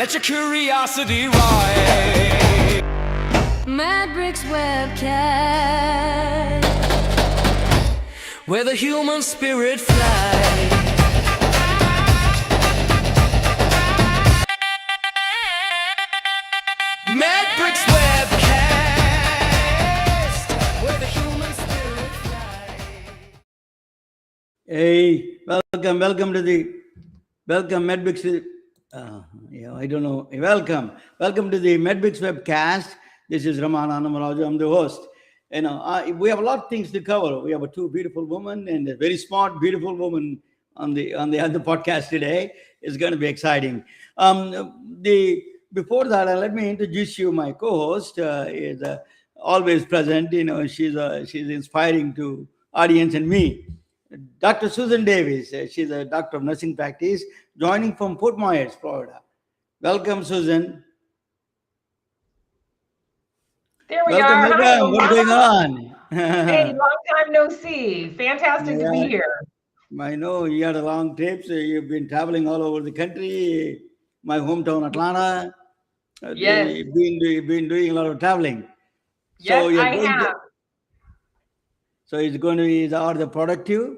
Let your curiosity rise. Matrix webcast, Where the human spirit flies. Matrix webcast. Where the human spirit flies. Hey, welcome to the Medbix. I don't know. Welcome to the Medbix webcast. This is Raman Anamaraju. I'm the host. We have a lot of things to cover. We have two beautiful women and a very smart, beautiful woman on the podcast today. It's going to be exciting. Before that, let me introduce you. My co-host is always present. She's inspiring to audience and me. Dr. Susan Davis. She's a doctor of nursing practice, joining from Fort Myers, Florida. Welcome, Susan. There we Welcome, are. welcome. What's going on? Hey, long time no see. Fantastic to be here. I know you had a long trip, so you've been traveling all over the country. My hometown, Atlanta. Yes. You've been doing a lot of traveling. Yes, I have. So it's going to be the productive?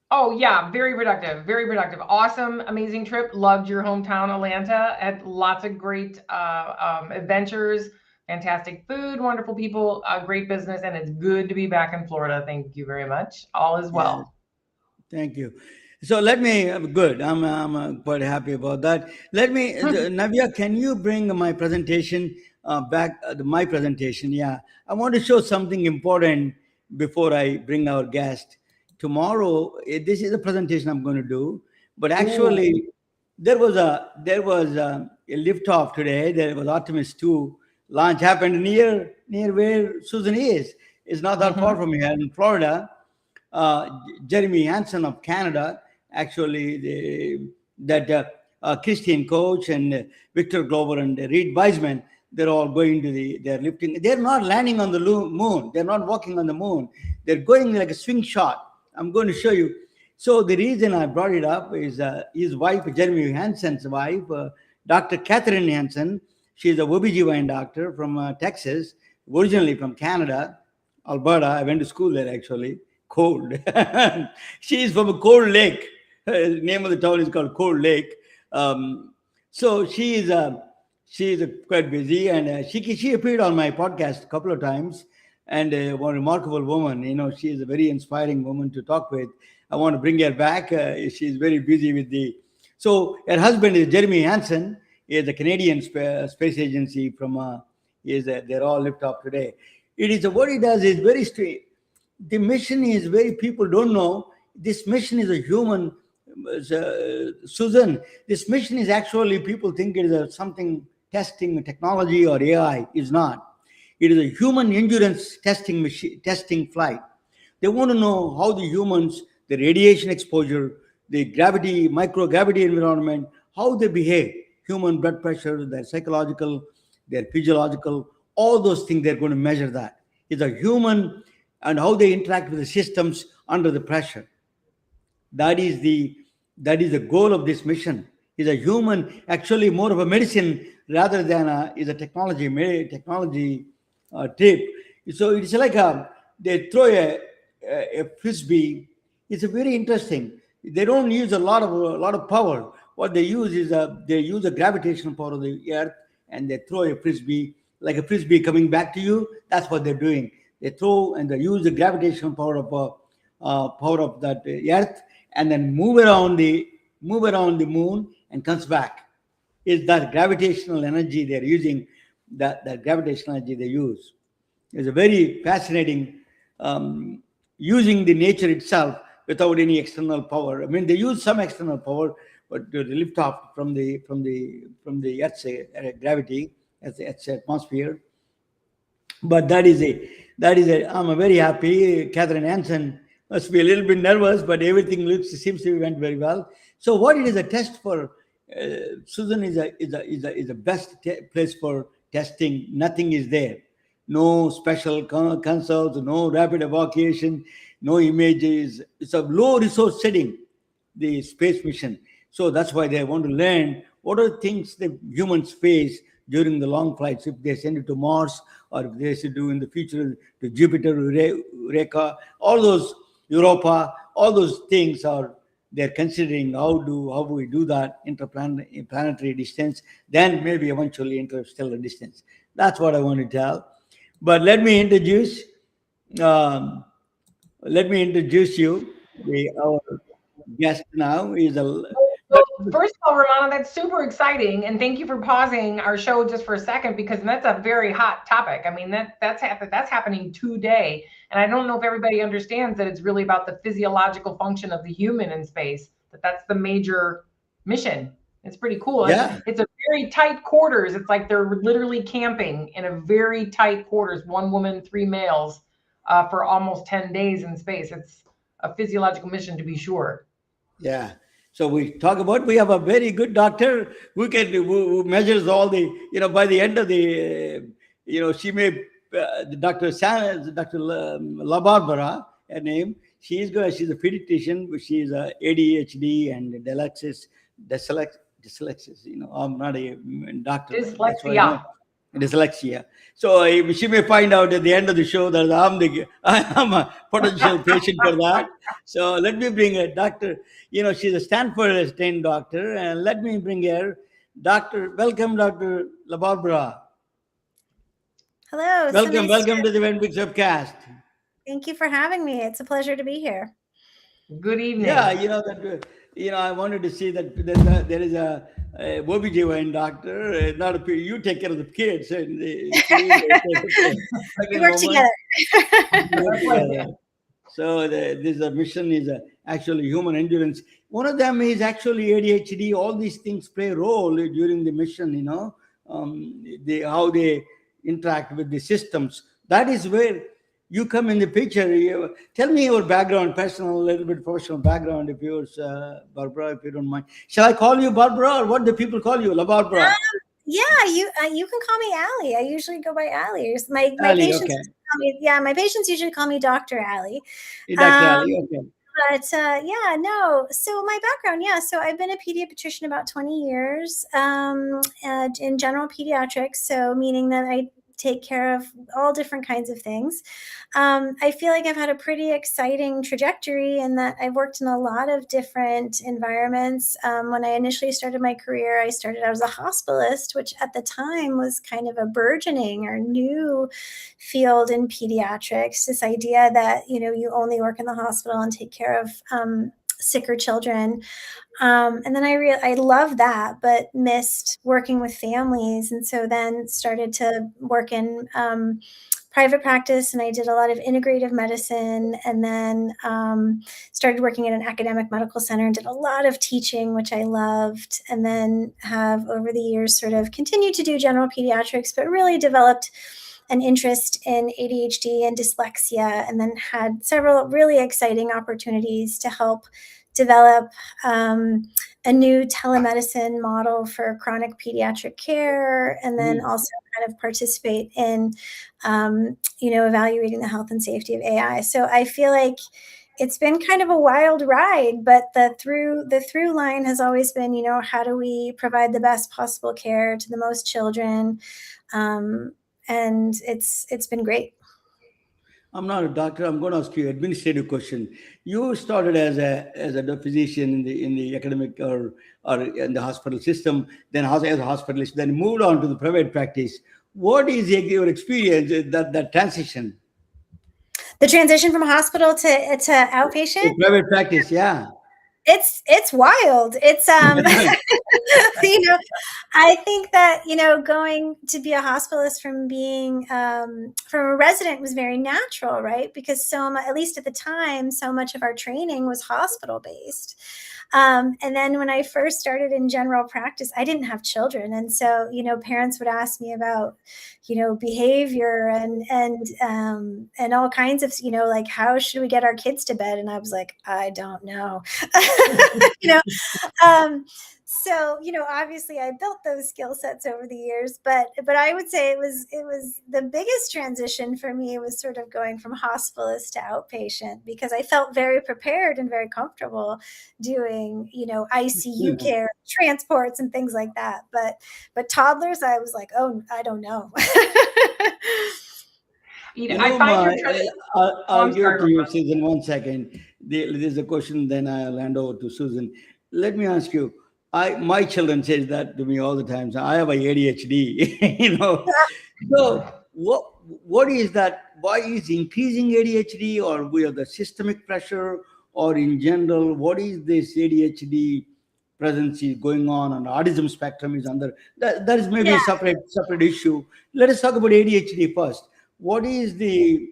Oh, yeah. Very productive. Very productive. Awesome. Amazing trip. Loved your hometown, Atlanta. Had lots of great adventures. Fantastic food, wonderful people, great business, and it's good to be back in Florida. Thank you very much. All is well. Yes. Thank you. So good. I'm quite happy about that. Navya, can you bring my presentation back? My presentation, yeah. I want to show something important before I bring our guest. Tomorrow, this is a presentation I'm going to do, but actually, there was a liftoff today. There was Artemis 2. Launch happened near where Susan is. It's not that far from here in Florida. Jeremy Hansen of Canada, actually, Christian Coach and Victor Glover and Reed Wiseman, they're all going to they're lifting. They're not landing on the moon. They're not walking on the moon. They're going like a swing shot. I'm going to show you. So the reason I brought it up is his wife, Jeremy Hansen's wife, Dr. Catherine Hansen. She's a OBGYN doctor from Texas, originally from Canada, Alberta. I went to school there, actually. Cold. She's from a Cold Lake. The name of the town is called Cold Lake. So she's quite busy, and she appeared on my podcast a couple of times, and one remarkable woman. She is a very inspiring woman to talk with. I want to bring her back. She's very busy with So her husband is Jeremy Hansen. He is a Canadian space agency from. They're all lifted up today. What he does is very straight. The mission is very, people don't know. This mission is a human. Susan, this mission is actually, people think it is something testing technology or AI. Is not. It is a human endurance testing flight. They want to know how the humans, the radiation exposure, the gravity, microgravity environment, how they behave. Human blood pressure, their psychological, their physiological, all those things, they're going to measure that. It's a human and how they interact with the systems under the pressure. That is the goal of this mission. Is a human, actually more of a medicine rather than is a technology trip. So it's like they throw a frisbee. It's a very interesting. They don't use a lot of power. What they use is they use the gravitational power of the earth, and they throw a frisbee, like a frisbee coming back to you. That's what they're doing. They throw and they use the gravitational power of that earth, and then move around the moon and comes back. Is that gravitational energy they're using? That gravitational energy they use. It's a very fascinating using the nature itself without any external power. I mean, they use some external power, but to lift off from the Earth's gravity, Earth's atmosphere. But that is I'm very happy. Catherine Hansen must be a little bit nervous, but everything seems to went very well. So what it is a test for Susan is a best place for testing. Nothing is there. No special consults, no rapid evacuation, no images. It's a low resource setting, the space mission. So that's why they want to learn what are things the humans face during the long flights. If they send it to Mars, or if they should do in the future to Jupiter, Eureka, all those Europa, all those things are they're considering how we do that interplanetary distance, then maybe eventually interstellar distance. That's what I want to tell. But um, let me introduce you. Our guest now is a Well, first of all, Romana, that's super exciting, and thank you for pausing our show just for a second, because that's a very hot topic. I mean, that's happening today, and I don't know if everybody understands that it's really about the physiological function of the human in space. That's the major mission. It's pretty cool. yeah. It's a very tight quarters. It's like they're literally camping in a very tight quarters, 1 woman, 3 males, for almost 10 days in space. It's a physiological mission, to be sure. Yeah. So we have a very good doctor who measures all the, by the end of the, she may, Dr. LaBarbara, her name, she's a pediatrician, but she's a ADHD and dyslexia, I'm not a doctor. That's why I know. Dyslexia. So she may find out at the end of the show that I'm a potential patient for that. So let me bring a doctor. She's a Stanford-trained doctor, and let me bring her. Welcome, Dr. LaBarbara. Hello. Welcome to the Venbix webcast. Thank you for having me. It's a pleasure to be here. Good evening. Yeah, I wanted to see that there is a OB/GYN doctor. Not you take care of the kids, and We work together. So this mission is actually human endurance. One of them is actually ADHD. All these things play a role during the mission. How they interact with the systems. That is where you come in the picture. Tell me your background, personal, a little bit professional background, if yours, Barbara, if you don't mind. Shall I call you Barbara, or what do people call you, LaBarbara? Yeah, you can call me Allie. I usually go by Allie. My Allie, patients okay. call me, my patients usually call me Dr. Allie. Dr. Allie, okay. But so my background, so I've been a pediatrician about 20 years in general pediatrics, so meaning that I take care of all different kinds of things. I feel like I've had a pretty exciting trajectory in that I've worked in a lot of different environments. When I initially started my career, I started out as a hospitalist, which at the time was kind of a burgeoning or new field in pediatrics. This idea that, you only work in the hospital and take care of sicker children. And then I loved that, but missed working with families. And so then started to work in private practice, and I did a lot of integrative medicine, and then started working at an academic medical center and did a lot of teaching, which I loved, and then have over the years sort of continued to do general pediatrics, but really developed an interest in ADHD and dyslexia, and then had several really exciting opportunities to help develop a new telemedicine model for chronic pediatric care, and then also kind of participate in, evaluating the health and safety of AI. So I feel like it's been kind of a wild ride, but the through line has always been, how do we provide the best possible care to the most children? And it's been great. I'm not a doctor. I'm going to ask you an administrative question. You started as a physician in the academic or in the hospital system, then as a hospitalist, then moved on to the private practice. What is your experience that transition? The transition from hospital to outpatient? To private practice, yeah. It's wild. It's I think that going to be a hospitalist from being from a resident was very natural, right? Because at least at the time, so much of our training was hospital based. And then when I first started in general practice, I didn't have children, and so parents would ask me about behavior and all kinds of like, how should we get our kids to bed? And I was like, I don't know. So, obviously I built those skill sets over the years, but I would say it was the biggest transition for me was sort of going from hospitalist to outpatient, because I felt very prepared and very comfortable doing, ICU Yeah. care, transports and things like that. But toddlers, I was like, oh, I don't know. You I know, find my, your trip. Oh, I'll I'm give it sorry, to you, Ramon. Susan, 1 second. There's a question, then I'll hand over to Susan. Let me ask you. My children says that to me all the time. So I have a ADHD, So what is that? Why is increasing ADHD, or we have the systemic pressure, or in general, what is this ADHD presence is going on autism spectrum is under that is maybe Yeah. a separate issue. Let us talk about ADHD first. What is the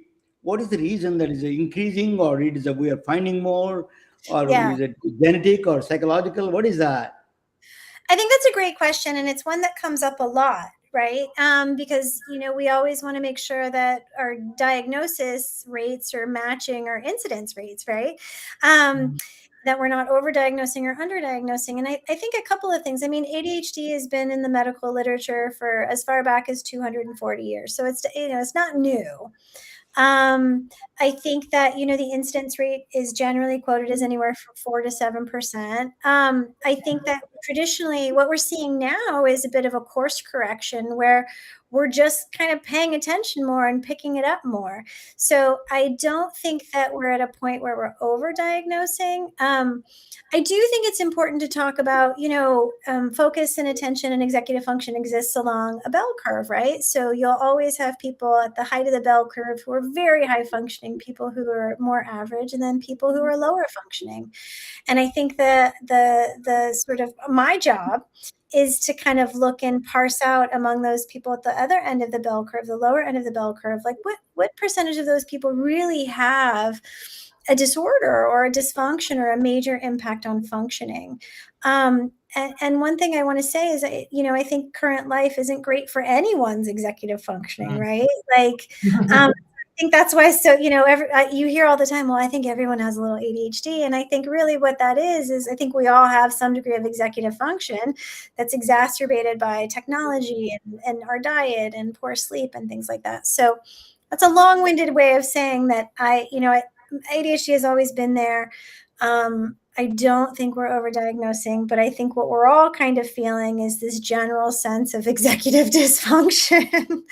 reason that is increasing, or it is we are finding more, or Yeah. is it genetic or psychological? What is that? I think that's a great question, and it's one that comes up a lot, right? Because we always want to make sure that our diagnosis rates are matching our incidence rates, right? That we're not overdiagnosing or underdiagnosing. And I think a couple of things. I mean, ADHD has been in the medical literature for as far back as 240 years, so it's not new. I think that, the incidence rate is generally quoted as anywhere from 4 to 7%. I think that traditionally what we're seeing now is a bit of a course correction where we're just kind of paying attention more and picking it up more. So I don't think that we're at a point where we're overdiagnosing. I do think it's important to talk about, focus and attention and executive function exists along a bell curve, right? So you'll always have people at the height of the bell curve who are very high functioning, people who are more average, and then people who are lower functioning. And I think the sort of my job is to kind of look and parse out among those people at the other end of the bell curve, the lower end of the bell curve, like what percentage of those people really have a disorder or a dysfunction or a major impact on functioning. And one thing I want to say is, I think current life isn't great for anyone's executive functioning, right? Like, I think that's why. So, you hear all the time, well, I think everyone has a little ADHD. And I think really what that is I think we all have some degree of executive function that's exacerbated by technology and our diet and poor sleep and things like that. So that's a long-winded way of saying that ADHD has always been there. I don't think we're overdiagnosing, but I think what we're all kind of feeling is this general sense of executive dysfunction.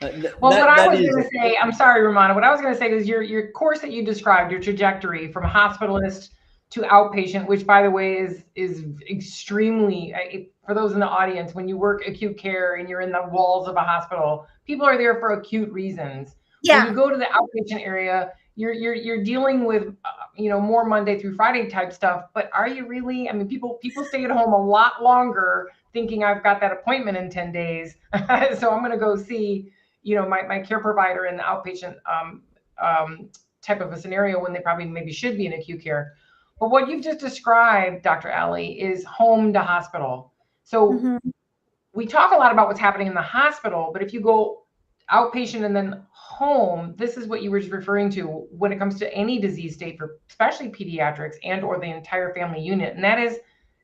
Well, what I That was is going to say, I'm sorry, Romana. What I was going to say is your course that you described, your trajectory from hospitalist to outpatient, which by the way is extremely, for those in the audience, when you work acute care and you're in the walls of a hospital, people are there for acute reasons. When Yeah. you go to the outpatient area, you're dealing with more Monday through Friday type stuff. But are you really? I mean, people stay at home a lot longer thinking I've got that appointment in 10 days, so I'm going to go see my care provider in the outpatient type of a scenario when they probably maybe should be in acute care. But what you've just described, Dr. Ally, is home to hospital. So we talk a lot about what's happening in the hospital, but if you go outpatient and then home, this is what you were just referring to when it comes to any disease state, for especially pediatrics and or the entire family unit. And that is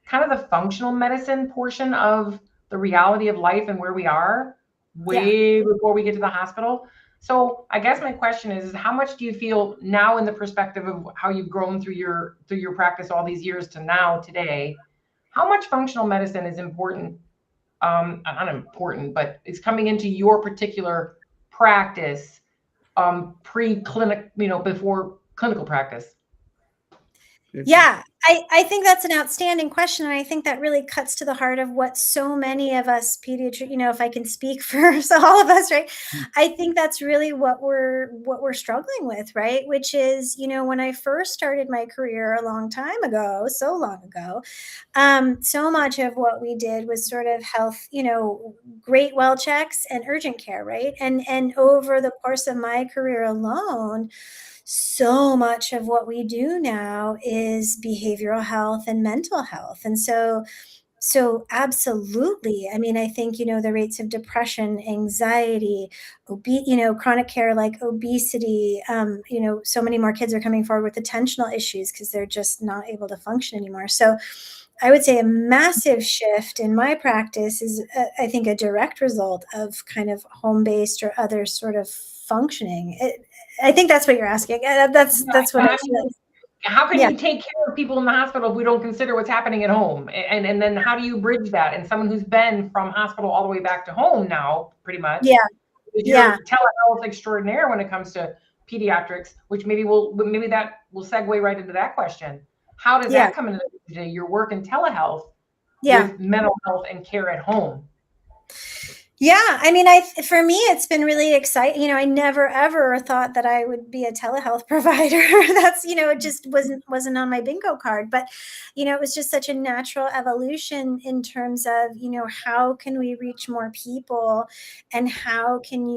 kind of the functional medicine portion of the reality of life and where we are way before we get to the hospital. So I guess my question is how much do you feel now, in the perspective of how you've grown through your practice all these years to now today, how much functional medicine is important, not important, but it's coming into your particular practice, pre-clinic, before clinical practice? Yeah, I think that's an outstanding question. And I think that really cuts to the heart of what so many of us pediatric, if I can speak for all of us, right? I think that's really what we're struggling with, right? Which is, when I first started my career a long time ago, so long ago, so much of what we did was sort of health, great well checks and urgent care, right? And over the course of my career alone, so much of what we do now is behavioral health and mental health. And so absolutely. I mean, I think, the rates of depression, anxiety, chronic care like obesity, so many more kids are coming forward with attentional issues because they're just not able to function anymore. So I would say a massive shift in my practice is, I think, a direct result of kind of home-based or other sort of functioning. I think that's what you're asking. That's what I I mean, feel. how can Yeah, you take care of people in the hospital if we don't consider what's happening at home? And then how do you bridge that? And someone who's been from hospital all the way back to home now, pretty much, yeah, because yeah, you're telehealth extraordinaire when it comes to pediatrics, which maybe that will segue right into that question. How does yeah, that come into today? Your work in telehealth yeah. with mental health and care at home. Yeah, I mean, for me, it's been really exciting. I never ever thought that I would be a telehealth provider. That's, it just wasn't on my bingo card. But, it was just such a natural evolution in terms of, how can we reach more people, and how can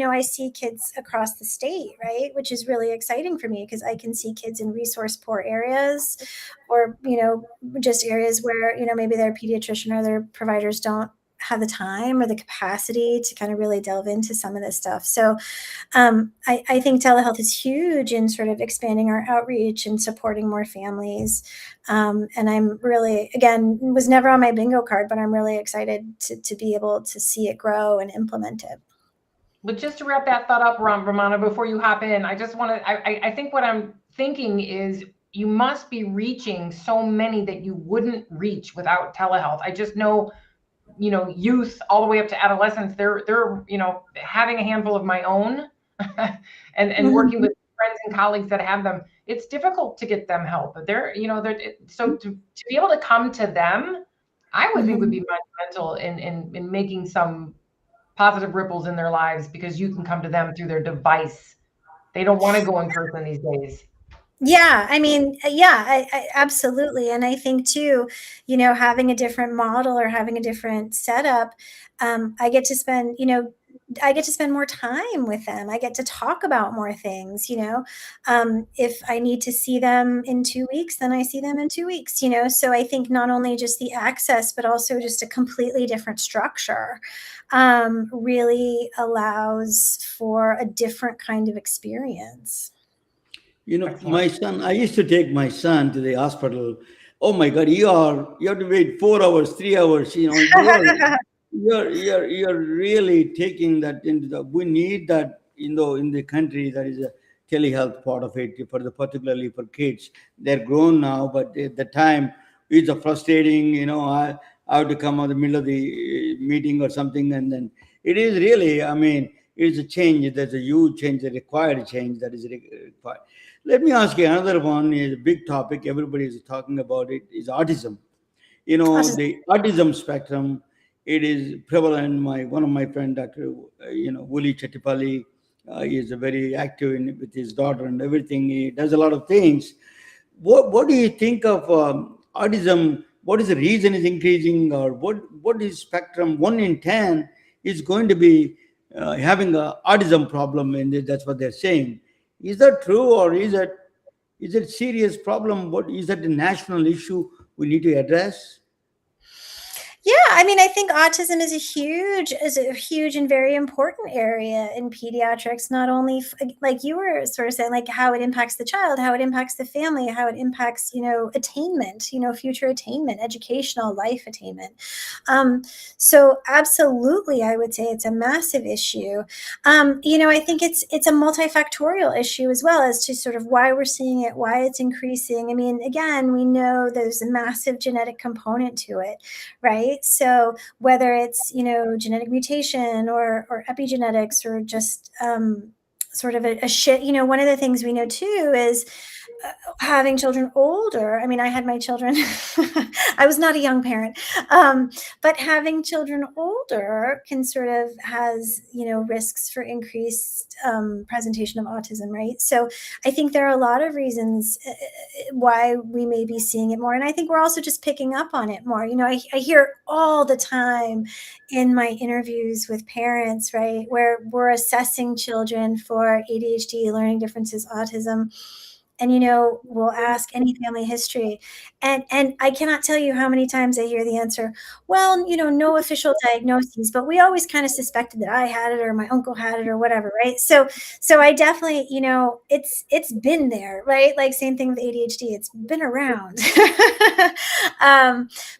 I see kids across the state, right? Which is really exciting for me because I can see kids in resource poor areas, or, just areas where, maybe their pediatrician or their providers don't have the time or the capacity to kind of really delve into some of this stuff. So I think telehealth is huge in sort of expanding our outreach and supporting more families. And I'm really, again, was never on my bingo card, but I'm really excited to be able to see it grow and implement it. But just to wrap that thought up, Romana, before you hop in, I just want to, I think what I'm thinking is you must be reaching so many that you wouldn't reach without telehealth. I just know, youth all the way up to adolescents, they're having a handful of my own and working with friends and colleagues that have them, it's difficult to get them help. But so to be able to come to them, I would think would be monumental in making some positive ripples in their lives, because you can come to them through their device. They don't want to go in person these days. Yeah, I mean, yeah, I absolutely. And I think too, having a different model or having a different setup, I get to spend, more time with them. I get to talk about more things, if I need to see them in 2 weeks, then I see them in 2 weeks, so I think not only just the access, but also just a completely different structure, really allows for a different kind of experience. My son, I used to take my son to the hospital. Oh my God, you have to wait 4 hours, 3 hours. You're really taking that into we need that, in the country. That is a telehealth part of it, particularly for kids. They're grown now, but at the time it's a frustrating. I have to come out the middle of the meeting or something, and then it is really. I mean, it's a change. There's a huge change, a required change that is required. Let me ask you another one. Is a big topic. Everybody is talking about it. Is autism. Autism. The autism spectrum. It is prevalent. One of my friend, Dr. Wooly Chetipalli, he is very active with his daughter and everything. He does a lot of things. What do you think of autism? What is the reason is increasing, or what is spectrum? 1 in 10 is going to be having a autism problem, and that's what they're saying. Is that true, or is it a serious problem? What is that a national issue we need to address? Yeah, I mean, I think autism is a huge and very important area in pediatrics. Not only like you were sort of saying, like how it impacts the child, how it impacts the family, how it impacts attainment, future attainment, educational life attainment. So absolutely, I would say it's a massive issue. I think it's a multifactorial issue as well as to sort of why we're seeing it, why it's increasing. I mean, again, we know there's a massive genetic component to it, right? So whether it's genetic mutation or epigenetics or just sort of a shit, one of the things we know too is having children older. I mean, I had my children. I was not a young parent, but having children older can sort of has risks for increased presentation of autism, right? So I think there are a lot of reasons why we may be seeing it more, and I think we're also just picking up on it more. I hear all the time in my interviews with parents, right, where we're assessing children for ADHD, learning differences, autism. and we'll ask any family history, and I cannot tell you how many times I hear the answer, well, no official diagnoses, but we always kind of suspected that I had it or my uncle had it or whatever, right? So I definitely, it's been there, right? Like same thing with ADHD, it's been around.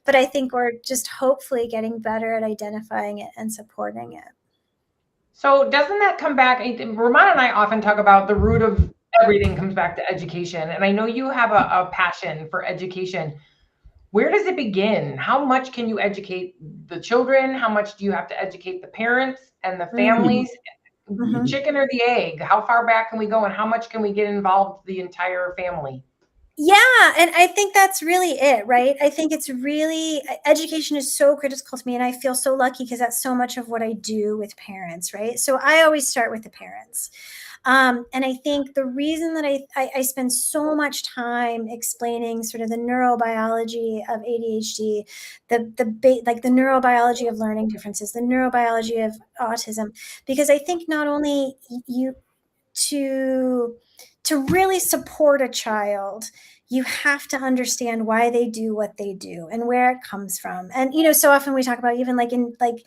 But I think we're just hopefully getting better at identifying it and supporting it. So doesn't that come back? Ramon and I often talk about the root of everything comes back to education. And I know you have a passion for education. Where does it begin? How much can you educate the children? How much do you have to educate the parents and the families? Mhm. Chicken or the egg? How far back can we go, and how much can we get involved the entire family? Yeah, and I think that's really it, right? I think it's really education is so critical to me, and I feel so lucky because that's so much of what I do with parents, right? So I always start with the parents. And I think the reason that I spend so much time explaining sort of the neurobiology of ADHD, like the neurobiology of learning differences, the neurobiology of autism, because I think not only you to really support a child, you have to understand why they do what they do and where it comes from. And so often we talk about, even like in like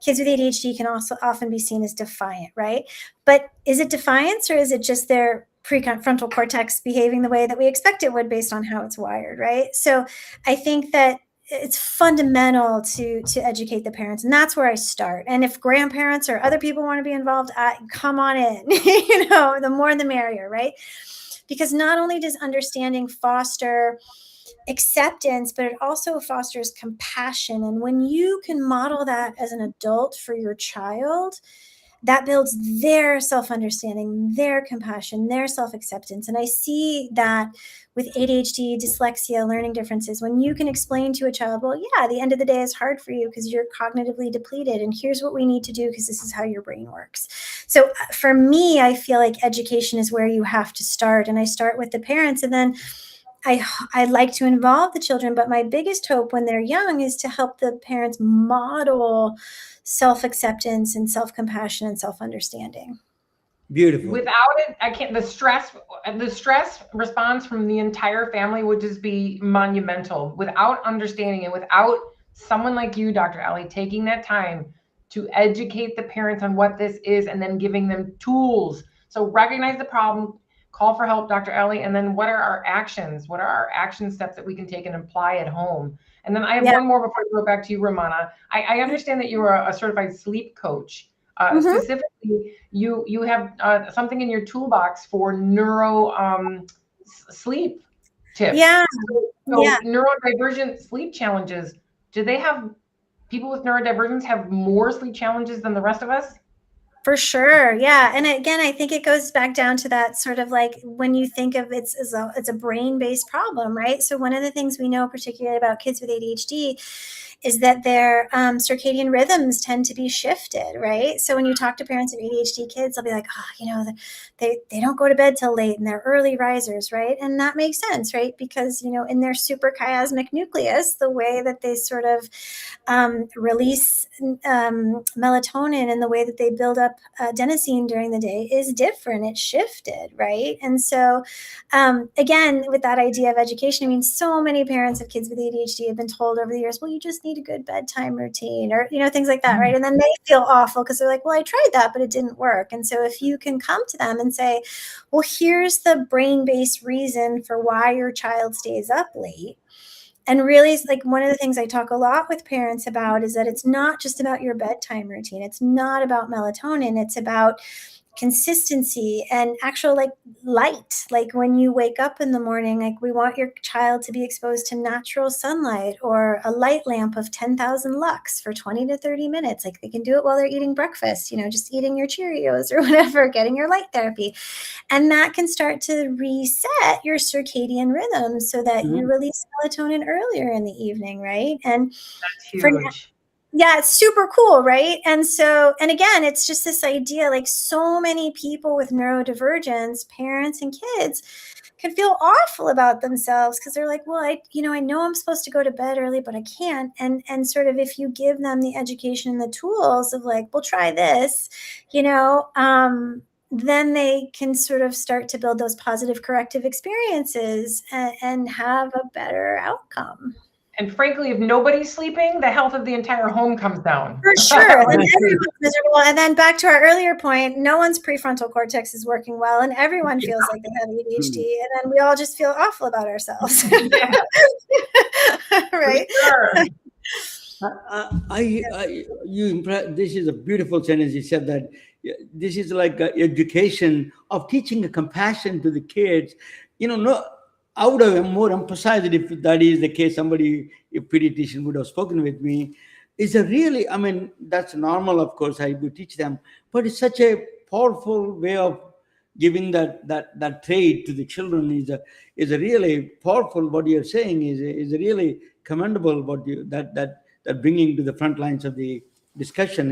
kids with ADHD can also often be seen as defiant, right? But is it defiance, or is it just their prefrontal cortex behaving the way that we expect it would based on how it's wired, right? So I think that it's fundamental to educate the parents, and that's where I start. And if grandparents or other people want to be involved, come on in. The more the merrier, right? Because not only does understanding foster acceptance, but it also fosters compassion. And when you can model that as an adult for your child, that builds their self-understanding, their compassion, their self-acceptance. And I see that with ADHD, dyslexia, learning differences, when you can explain to a child, well, yeah, the end of the day is hard for you because you're cognitively depleted, and here's what we need to do because this is how your brain works. So for me, I feel like education is where you have to start. And I start with the parents, and then I like to involve the children, but my biggest hope when they're young is to help the parents model self-acceptance and self-compassion and self-understanding. Beautiful. Without it, I can't. The stress response from the entire family would just be monumental. Without understanding it, without someone like you, Dr. Ally, taking that time to educate the parents on what this is and then giving them tools. So recognize the problem, call for help, Dr. Ally, and then what are our actions? What are our action steps that we can take and apply at home? And then I have Yeah. one more before I go back to you, Ramona. I understand that you are a certified sleep coach. Mhm. Specifically, you have something in your toolbox for sleep tips. Yeah. Yeah. So neurodivergent sleep challenges. Do they have people with neurodivergence have more sleep challenges than the rest of us? For sure. Yeah. And again, I think it goes back down to that sort of like when you think of it's a brain-based problem, right? So one of the things we know particularly about kids with ADHD is that their circadian rhythms tend to be shifted, right? So when you talk to parents of ADHD kids, they'll be like, they don't go to bed till late and they're early risers, right? And that makes sense, right? Because, in their suprachiasmatic nucleus, the way that they sort of release melatonin and the way that they build up adenosine during the day is different. It's shifted, right? And so, again, with that idea of education, I mean, so many parents of kids with ADHD have been told over the years, well, you just need a good bedtime routine, or, things like that, right? And then they feel awful because they're like, well, I tried that, but it didn't work. And so if you can come to them and say, well, here's the brain-based reason for why your child stays up late. And really, like one of the things I talk a lot with parents about is that it's not just about your bedtime routine. It's not about melatonin. It's about consistency and actual like light. Like when you wake up in the morning, like we want your child to be exposed to natural sunlight or a light lamp of 10,000 lux for 20 to 30 minutes. Like they can do it while they're eating breakfast, just eating your Cheerios or whatever, getting your light therapy. And that can start to reset your circadian rhythm so that you Mhm. release melatonin earlier in the evening, right? And That's for huge. yeah, it's super cool, right? And so, and again, it's just this idea, like so many people with neurodivergence, parents and kids, can feel awful about themselves because they're like, well, I know I'm supposed to go to bed early, but I can't. And sort of if you give them the education and the tools of like, well, try this, you know, then they can sort of start to build those positive corrective experiences and have a better outcome. And frankly, if nobody's sleeping, the health of the entire home comes down. For sure. Then everyone's miserable. And then back to our earlier point, no one's prefrontal cortex is working well, and everyone feels like they have ADHD, and then we all just feel awful about ourselves. Right? Sure. This is a beautiful sentence. You said that this is like education of teaching a compassion to the kids. No, I would have more emphasized it if that is the case. Somebody, a pediatrician, would have spoken with me. It's a really, I mean, that's normal, of course. I would teach them, but it's such a powerful way of giving that trait to the children. Is a really powerful. What you're saying is really commendable. What you that bringing to the front lines of the discussion.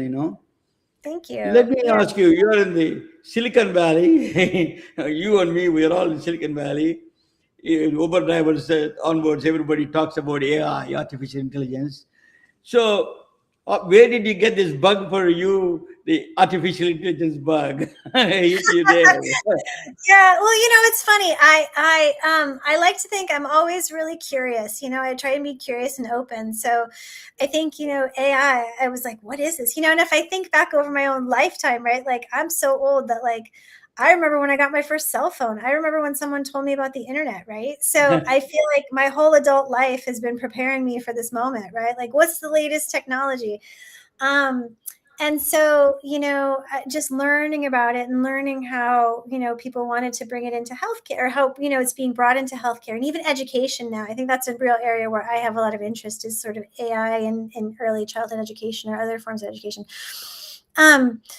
Thank you. Let me ask you. You are in the Silicon Valley. You and me, we are all in Silicon Valley. Uber drivers onwards, everybody talks about AI, artificial intelligence. So, where did you get this bug for you, the artificial intelligence bug? You there. Yeah, well, it's funny. I like to think I'm always really curious. I try to be curious and open. So I think, AI, I was like, what is this? And if I think back over my own lifetime, right? Like, I'm so old that I remember when I got my first cell phone. I remember when someone told me about the internet, right? So I feel like my whole adult life has been preparing me for this moment, right? Like, what's the latest technology? And so, just learning about it and learning how, people wanted to bring it into healthcare, or how, it's being brought into healthcare and even education now. I think that's a real area where I have a lot of interest, is sort of AI in early childhood education or other forms of education.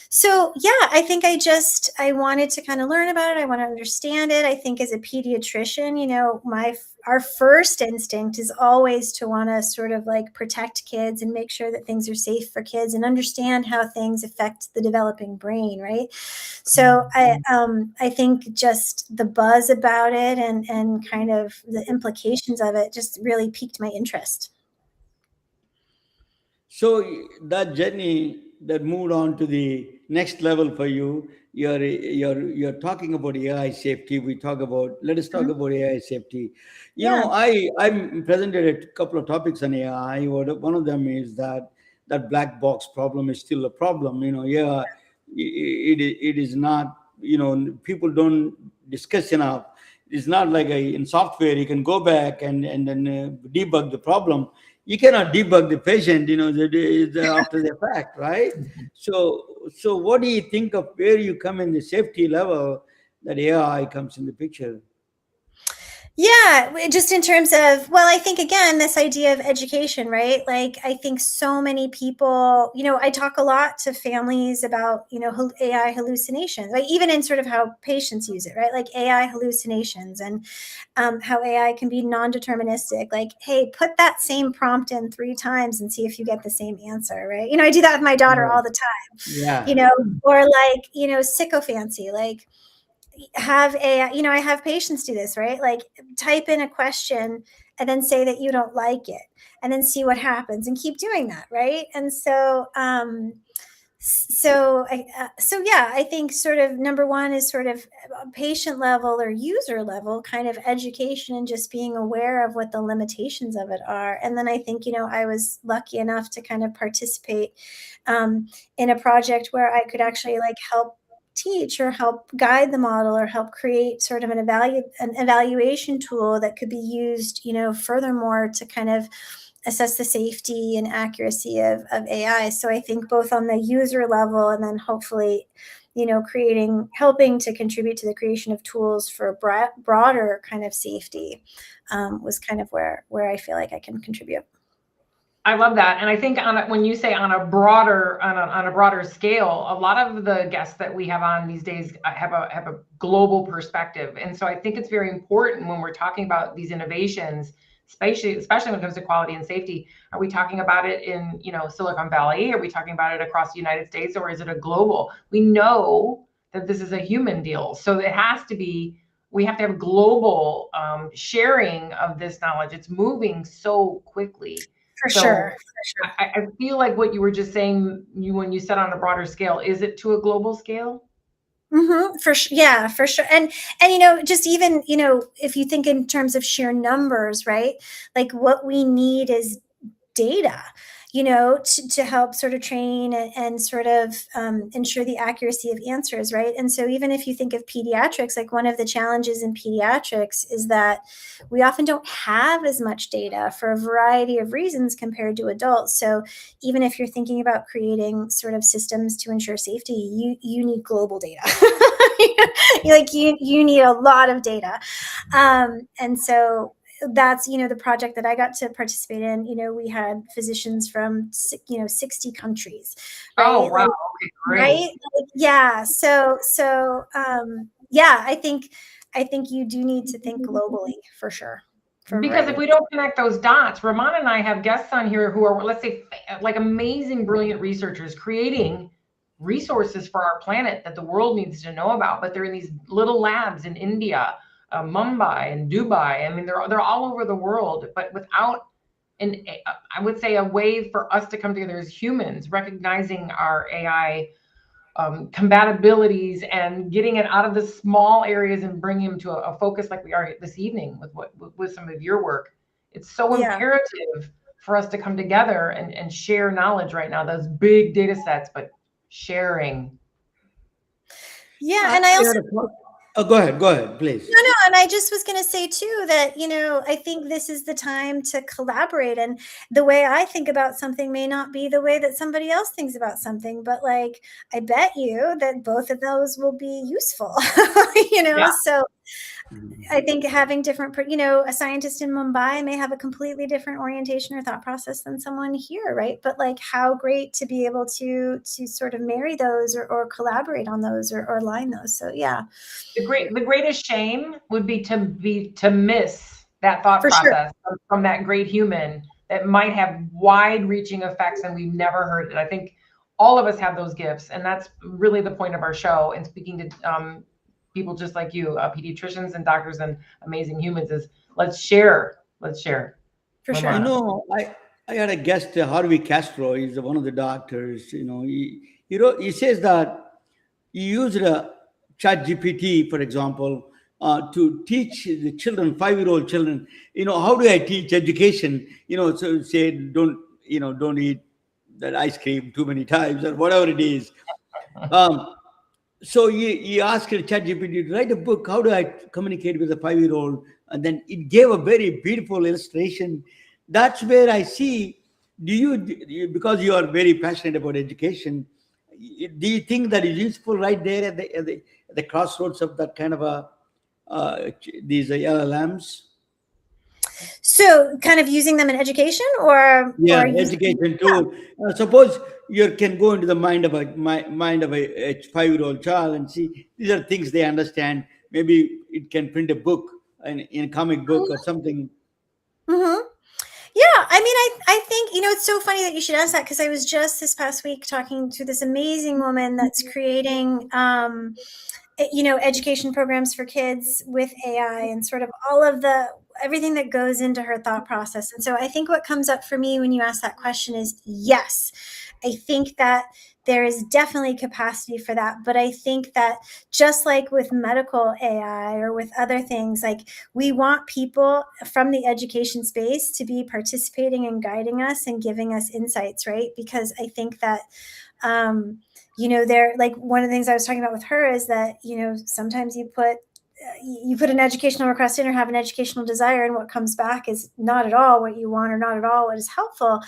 So yeah, I think I wanted to kind of learn about it. I want to understand it. I think as a pediatrician, our first instinct is always to want to sort of like protect kids and make sure that things are safe for kids and understand how things affect the developing brain. Right. So I think just the buzz about it and kind of the implications of it just really piqued my interest. So that journey that moved on to the next level for you, you're talking about AI safety. Let us talk about AI safety. I presented a couple of topics on AI. One of them is that black box problem is still a problem. It is not. People don't discuss enough. It's not like in software you can go back and then debug the problem. You cannot debug the patient, after the fact, right? So what do you think of where you come in the safety level that AI comes in the picture? Yeah, just in terms of, well, I think again, this idea of education, right? Like, I think so many people, I talk a lot to families about, AI hallucinations, like even in sort of how patients use it, right? Like AI hallucinations and how AI can be non-deterministic. Like, hey, put that same prompt in 3 times and see if you get the same answer, right? I do that with my daughter all the time, Yeah. or like, sycophancy, like, have AI, I have patients do this, right? Like, type in a question and then say that you don't like it and then see what happens and keep doing that, right? And so yeah, I think sort of number one is sort of patient level or user level kind of education and just being aware of what the limitations of it are. And then I think, I was lucky enough to kind of participate in a project where I could actually like help teach or help guide the model or help create sort of an evaluation tool that could be used, furthermore to kind of assess the safety and accuracy of AI. So I think both on the user level and then hopefully, helping to contribute to the creation of tools for broader kind of safety was kind of where I feel like I can contribute. I love that. And I think when you say on a broader scale, a lot of the guests that we have on these days have a global perspective. And so I think it's very important when we're talking about these innovations, especially when it comes to quality and safety. Are we talking about it in, Silicon Valley? Are we talking about it across the United States, or is it a global? We know that this is a human deal. So it has to be, we have to have global sharing of this knowledge. It's moving so quickly. For sure. I feel like what you were just saying, when you said on a broader scale, is it to a global scale? Yeah, for sure. And just even, if you think in terms of sheer numbers, right? Like what we need is data, to help sort of train and sort of ensure the accuracy of answers, right? And so even if you think of pediatrics, like one of the challenges in pediatrics is that we often don't have as much data for a variety of reasons compared to adults. So even if you're thinking about creating sort of systems to ensure safety, you need global data. Like you need a lot of data. And so that's, the project that I got to participate in. We had physicians from, 60 countries, right? Oh, wow. Like, Okay, great. right? Like, yeah. So, yeah, I think you do need to think globally for sure. Because if we don't connect those dots, Ramon and I have guests on here who are, let's say, like amazing, brilliant researchers creating resources for our planet that the world needs to know about. But they're in these little labs in India, Mumbai and Dubai. I mean, they're all over the world, but without I would say a way for us to come together as humans, recognizing our AI compatibilities and getting it out of the small areas and bringing them to a focus like we are this evening with some of your work. It's so imperative for us to come together and share knowledge right now. Those big data sets, but sharing. Yeah, and I also. Go ahead, please. No, and I just was going to say too that, I think this is the time to collaborate. And the way I think about something may not be the way that somebody else thinks about something, but like, I bet you that both of those will be useful, So I think having different, a scientist in Mumbai may have a completely different orientation or thought process than someone here, right? But like, how great to be able to sort of marry those or collaborate on those or align those. So yeah. The greatest shame would be to miss that thought process from that great human that might have wide-reaching effects and we've never heard it. I think all of us have those gifts, and that's really the point of our show. And speaking to people just like you, pediatricians and doctors and amazing humans, is let's share. For sure. I had a guest, Harvey Castro. He's one of the doctors. He says that he used a ChatGPT, for example, to teach the children, 5-year-old children. How do I teach education? So say don't eat that ice cream too many times or whatever it is. So he asked ChatGPT to write a book. How do I communicate with a 5-year-old? And then it gave a very beautiful illustration. That's where I see, because you are very passionate about education, do you think that is useful right there at the crossroads of that kind of these LLMs? So kind of using them in education or education too. Suppose you can go into the mind of a 5-year-old child and see these are things they understand. Maybe it can print a book in a comic book or something. Mm-hmm. Yeah, I mean, I think, it's so funny that you should ask that, because I was just this past week talking to this amazing woman that's creating, education programs for kids with AI and sort of all of everything that goes into her thought process. And so I think what comes up for me when you ask that question is, yes, I think that there is definitely capacity for that. But I think that just like with medical AI or with other things, like we want people from the education space to be participating and guiding us and giving us insights, right? Because I think that, they're like, one of the things I was talking about with her is that, sometimes you put an educational request in or have an educational desire, and what comes back is not at all what you want or not at all what is helpful.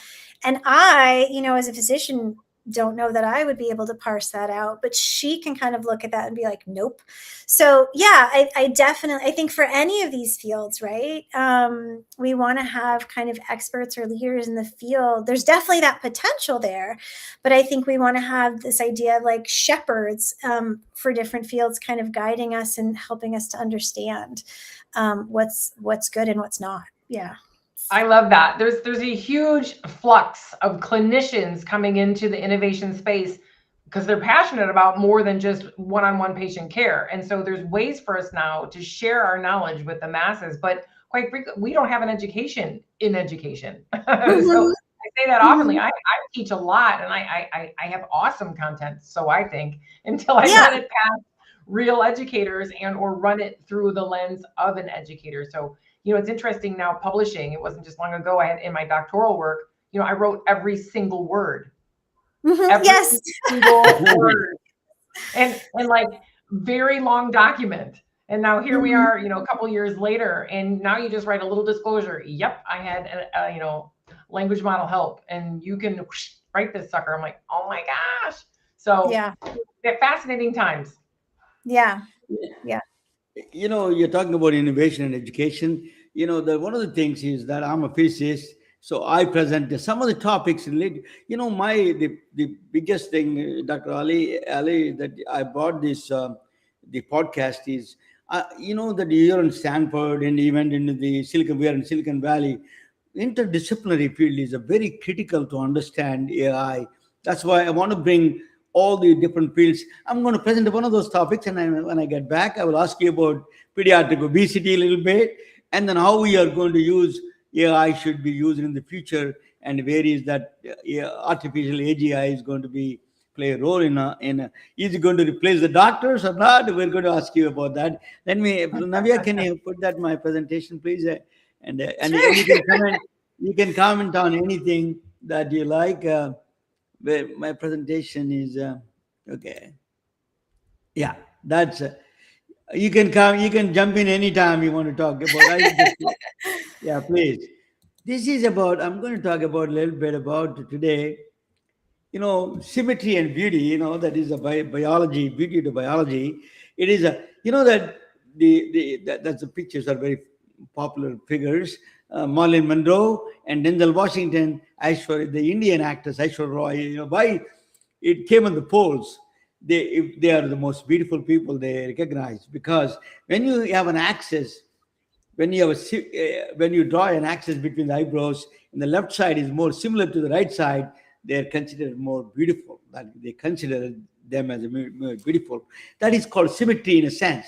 And I, as a physician, don't know that I would be able to parse that out, but she can kind of look at that and be like, nope. So yeah, I think for any of these fields, right, we want to have kind of experts or leaders in the field. There's definitely that potential there, but I think we want to have this idea of like shepherds for different fields kind of guiding us and helping us to understand what's good and what's not. Yeah. I love that. There's a huge flux of clinicians coming into the innovation space because they're passionate about more than just one-on-one patient care. And so there's ways for us now to share our knowledge with the masses, but quite frequently, we don't have an education in education. Mm-hmm. So I say that oftenly. I teach a lot and I have awesome content, so I think, until I let it pass real educators and or run it through the lens of an educator. So, it's interesting now publishing. It wasn't just long ago. I had in my doctoral work, I wrote every single word, every Yes. single word, and like very long document. And now here we are, a couple years later, and now you just write a little disclosure. Yep, I had a language model help, and you can write this sucker. I'm like, oh my gosh. So Yeah. fascinating times. Yeah. You're talking about innovation and education. One of the things is that I'm a physicist, so I present some of the topics related. The biggest thing, Dr. Ali, that I brought this the podcast is, that you're in Stanford and even in we are in Silicon Valley. Interdisciplinary field is a very critical to understand AI. That's why I want to bring all the different fields. I'm going to present one of those topics, and when I get back, I will ask you about pediatric obesity a little bit, and then how we are going to use AI should be used in the future, and where is that artificial AGI is going to play a role in is it going to replace the doctors or not? We're going to ask you about that. Navya, can you put that in my presentation, please? And you can comment on anything that you like. Where my presentation is okay. Yeah, that's you can jump in anytime you want to talk about. Yeah, please. This is about, I'm going to talk about a little bit about today, symmetry and beauty. That is a biology, beauty to biology. It is that that's the pictures are very popular figures. Marilyn Monroe and Denzel Washington, the Indian actors Aishwarya Roy. Why it came on the polls? They are the most beautiful people they recognize, because when you have an axis, when you draw an axis between the eyebrows, and the left side is more similar to the right side, they are considered more beautiful. That they consider them as more beautiful. That is called symmetry in a sense.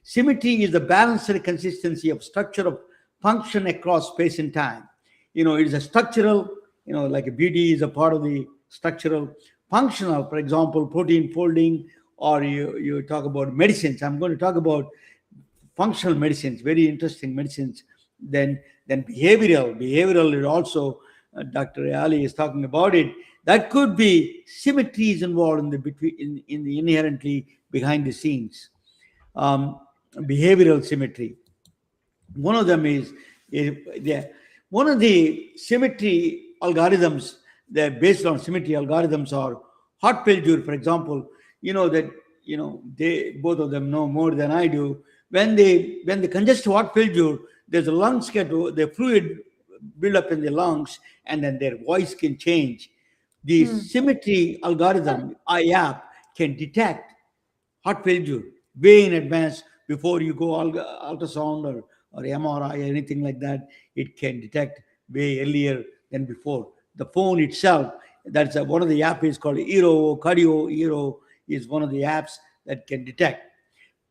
Symmetry is the balanced consistency of structure of function across space and time. It is a structural, like a beauty is a part of the structural. Functional, for example, protein folding, or you talk about medicines. I'm going to talk about functional medicines, very interesting medicines. Then behavioral is also, Dr. Ali is talking about it. That could be symmetries involved in the inherently behind the scenes. Behavioral symmetry. One of them is one of the symmetry algorithms that based on symmetry algorithms are heart failure, for example. They both of them know more than I do. When they congestive heart failure, there's a lungs the fluid build up in the lungs, and then their voice can change. The symmetry algorithm IAP can detect heart failure way in advance before you go ultrasound or MRI or anything like that. It can detect way earlier than before. The phone itself, that's one of the apps is called Eero, Cardio Eero is one of the apps that can detect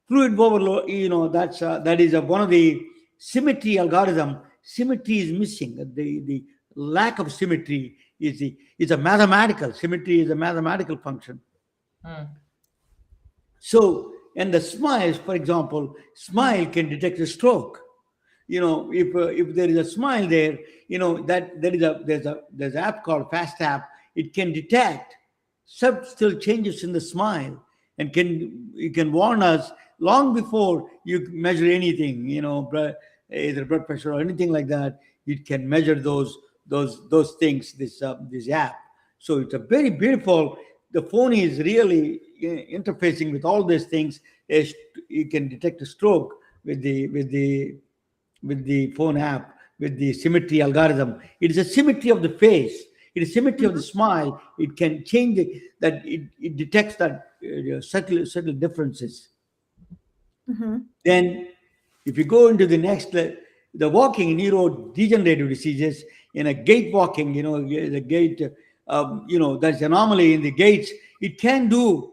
fluid overload. That is one of the symmetry algorithm. Symmetry is missing. The lack of symmetry is a mathematical. Symmetry is a mathematical function. So, and the smiles, for example, smile can detect a stroke. If there is a smile there, that there's an app called Fast App. It can detect subtle changes in the smile, and you can warn us long before you measure anything. Either blood pressure or anything like that. It can measure those things. This app. So it's a very beautiful. The phone is really interfacing with all these things. You can detect a stroke with the phone app, with the symmetry algorithm. It is a symmetry of the face. It is symmetry of the smile. It can change it detects that subtle differences. Then if you go into the next, the walking neurodegenerative diseases, in a gait walking, the gait, that's anomaly in the gaits. It can do,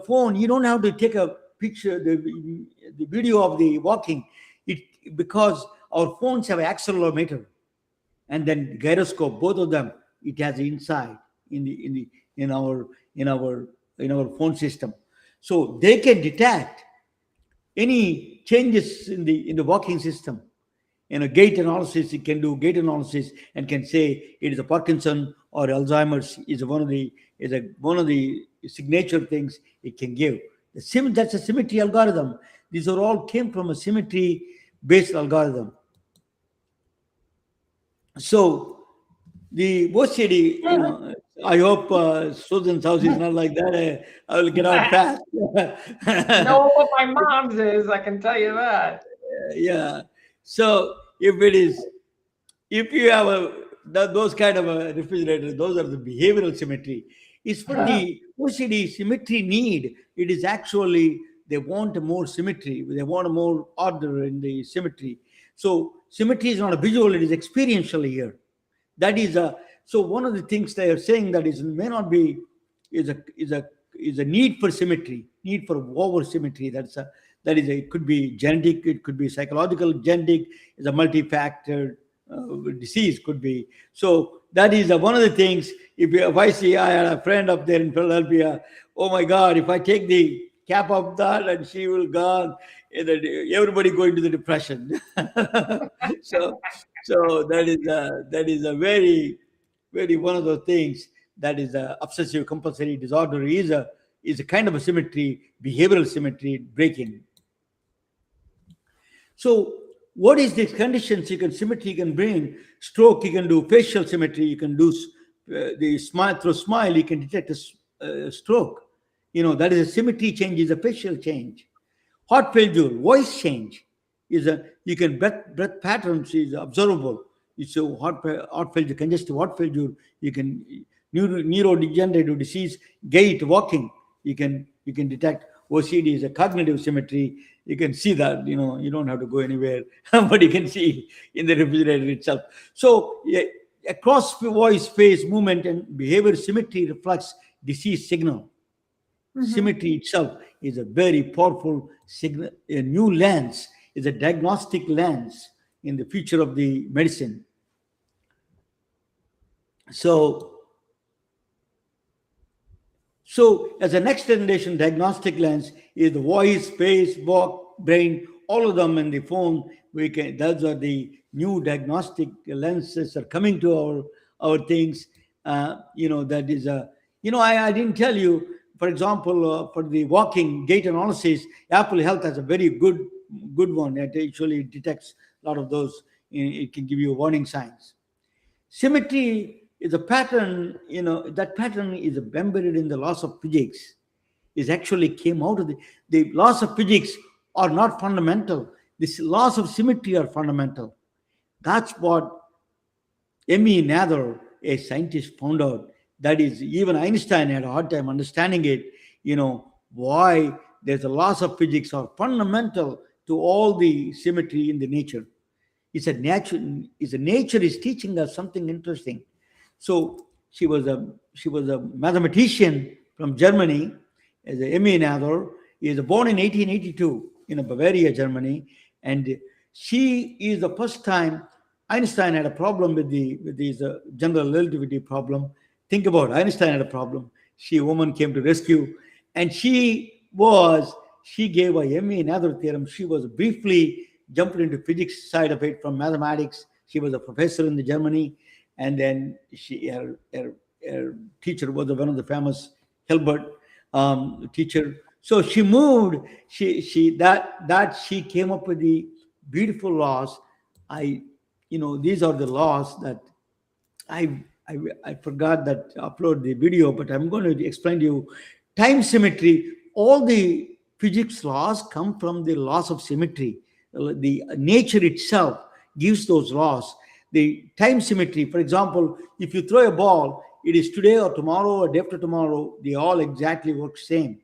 phone. You don't have to take a picture, the video of the walking. Because our phones have an accelerometer and then gyroscope, both of them. It has inside in our phone system. So they can detect any changes in the walking system. Gait analysis, it can do gait analysis and can say it is a Parkinson or Alzheimer's is one of the signature things it can give. That's a symmetry algorithm. These are all came from a symmetry based algorithm. So the OCD, I hope Susan's house is not like that. I will get out fast. No, but my mom's is, I can tell you that. Yeah. So if you have those kind of a refrigerator, those are the behavioral symmetry. It's for the OCD symmetry need. It is actually they want more symmetry. They want more order in the symmetry. So symmetry is not a visual; it is experiential here. That is a so one of the things they are saying that is may not be is a need for symmetry, need for over symmetry. It could be genetic, it could be psychological. Genetic is a multi-factor disease, could be. So that is one of the things. If I see I had a friend up there in Philadelphia, oh my God, if I take the cap off that and she will gone, everybody going to the depression. so that is a very one of those things that is a obsessive compulsory disorder is a kind of a symmetry, behavioral symmetry breaking. So what is the conditions symmetry can bring? Stroke, you can do facial symmetry, you can do the smile, through smile, you can detect a stroke. That is a symmetry change, is a facial change. Heart failure, voice change you can breath patterns is observable. It's a heart failure, congestive heart failure. You can neurodegenerative disease, gait, walking. You can detect. OCD is a cognitive symmetry. You can see that. You don't have to go anywhere, but you can see in the refrigerator itself. So across voice, face, movement, and behavior, symmetry reflects disease signal. Symmetry itself is a very powerful signal. A new lens is a diagnostic lens in the future of the medicine. So as a next generation diagnostic lens is the voice, face, walk, brain, all of them in the phone. Those are the new diagnostic lenses are coming to our things. That is I didn't tell you. For example, for the walking gait analysis, Apple Health has a very good one. It actually detects a lot of those. It can give you warning signs. Symmetry is a pattern. That pattern is embedded in the laws of physics. It actually came out of the laws of physics are not fundamental. The laws of symmetry are fundamental. That's what Emmy Noether, a scientist, found out. That is, even Einstein had a hard time understanding it, why there's a laws of physics are fundamental to all the symmetry in the nature. Nature is teaching us something interesting. So she was a mathematician from Germany, as Emmy Noether. He was born in 1882 in Bavaria, Germany, and she is the first time Einstein had a problem with his general relativity problem. Think about it. Einstein had a problem. A woman came to rescue, and she gave a Emmy Noether theorem. She was briefly jumped into physics side of it from mathematics. She was a professor in Germany, and then her teacher was one of the famous Hilbert teacher. So she moved. She came up with the beautiful laws. These are the laws that I forgot that upload the video, but I'm going to explain to you. Time symmetry, all the physics laws come from the laws of symmetry. The nature itself gives those laws. The time symmetry, for example, if you throw a ball, it is today or tomorrow or day after tomorrow, they all exactly work same.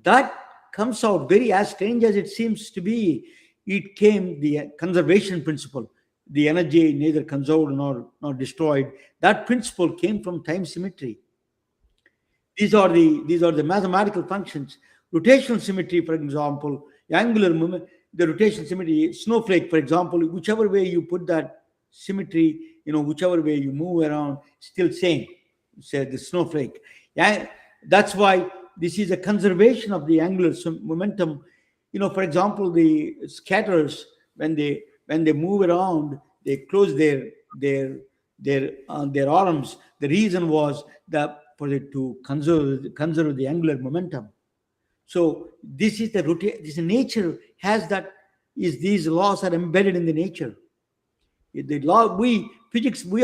That comes out very as strange as it seems to be. It came the conservation principle. The energy neither conserved nor destroyed. That principle came from time symmetry. These are the mathematical functions. Rotational symmetry, for example, angular movement, the rotation symmetry, snowflake, for example, whichever way you put that symmetry, whichever way you move around, still same. Say the snowflake. Yeah, that's why this is a conservation of the angular momentum. For example, the scatters, when they move around, they close their arms. The reason was that for it to conserve the angular momentum. So this is the rotate. This nature has that. Is these laws are embedded in the nature. The law, we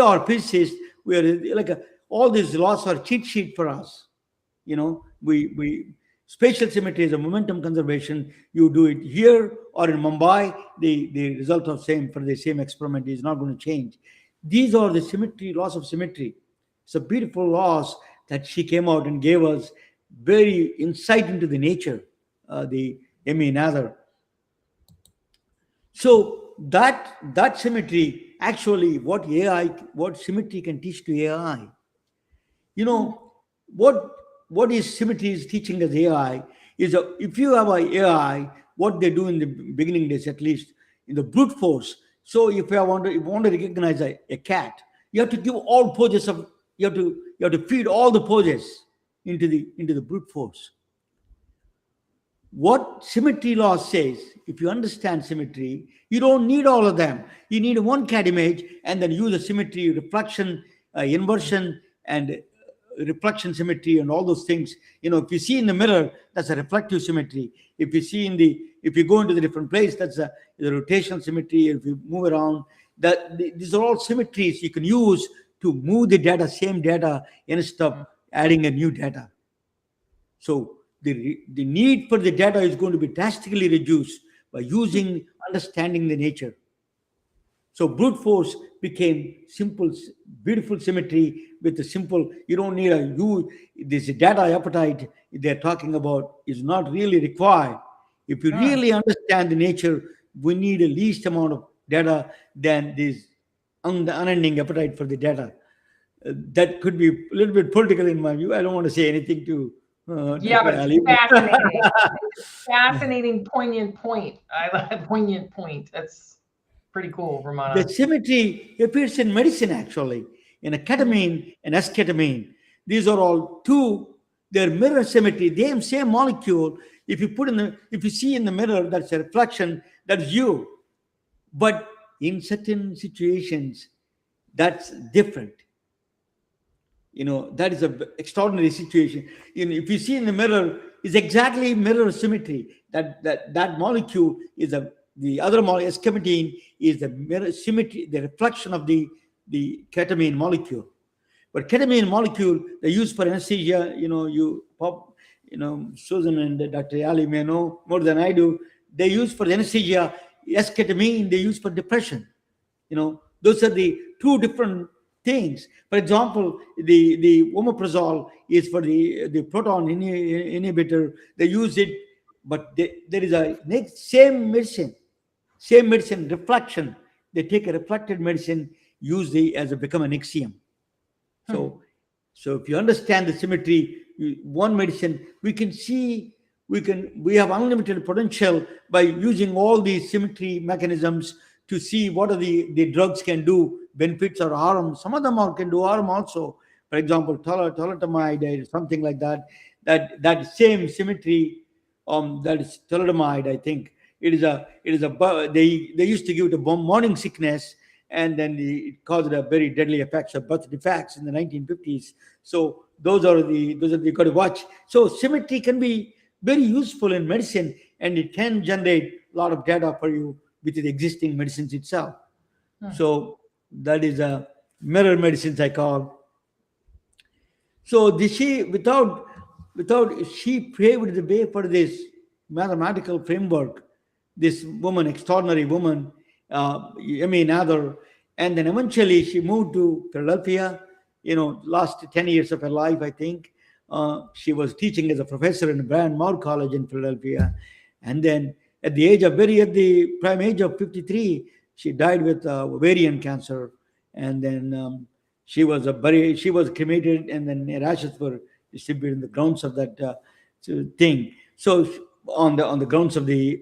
are physicists. We are like all these laws are cheat sheet for us. We spatial symmetry is a momentum conservation. You do it here or in Mumbai, the result of for the same experiment is not going to change. These are the symmetry, laws of symmetry. It's a beautiful laws that she came out and gave us very insight into the nature, the Emmy Nather. So that symmetry, actually, what symmetry can teach to AI. What is symmetry is teaching us AI is if you have a AI, what they do in the beginning days, at least in the brute force. So if you want to recognize a cat, you have to give all poses of you have to feed all the poses into the brute force. What symmetry law says, if you understand symmetry, you don't need all of them. You need one cat image and then use a symmetry, reflection, inversion, and reflection symmetry and all those things. If you see in the mirror, that's a reflective symmetry. If you go into the different place, that's the rotational symmetry. If you move around, these are all symmetries you can use to move the data, same data, instead of adding a new data. So the need for the data is going to be drastically reduced by understanding the nature. So brute force became simple, beautiful symmetry with the simple. You don't need this data appetite they're talking about is not really required. If you really understand the nature, we need a least amount of data than this unending appetite for the data. That could be a little bit political in my view. I don't want to say anything to yeah, but Ali. it's fascinating. Fascinating, poignant point. I like poignant point. That's pretty cool, Ramana. The symmetry appears in medicine, actually, in a ketamine and esketamine. These are all they're mirror symmetry. They same molecule. If you see in the mirror, that's a reflection, that's you. But in certain situations, that's different. That is an extraordinary situation. If you see in the mirror, is exactly mirror symmetry. That molecule is the other molecule, esketamine, is the mirror symmetry, the reflection of the ketamine molecule. But ketamine molecule they use for anesthesia. Susan and Dr. Ali may know more than I do. They use for anesthesia. Esketamine they use for depression. Those are the two different things. For example, the omeprazole is for the proton inhibitor. They use it, but there is a same medicine reflection. They take a reflected medicine, use become an axiom. So if you understand the symmetry, one medicine we have unlimited potential by using all these symmetry mechanisms to see what are the drugs can do, benefits or harm. Some of them can do harm also. For example, thalidomide or something like that. That same symmetry, that is thalidomide, I think. They used to give it a morning sickness, and then it caused a very deadly effects of birth defects in the 1950s. So those are you got to watch. So symmetry can be very useful in medicine, and it can generate a lot of data for you with the existing medicines itself. So that is a mirror medicines I call. So without she paved the way for this mathematical framework. This woman, extraordinary woman, Emmy Nather, and then eventually she moved to Philadelphia. Last 10 years of her life, I think. She was teaching as a professor in Brand Moore College in Philadelphia, and then at the prime age of 53, she died with ovarian cancer, and then she was cremated, and then her ashes were distributed in the grounds of that thing. So on the grounds of the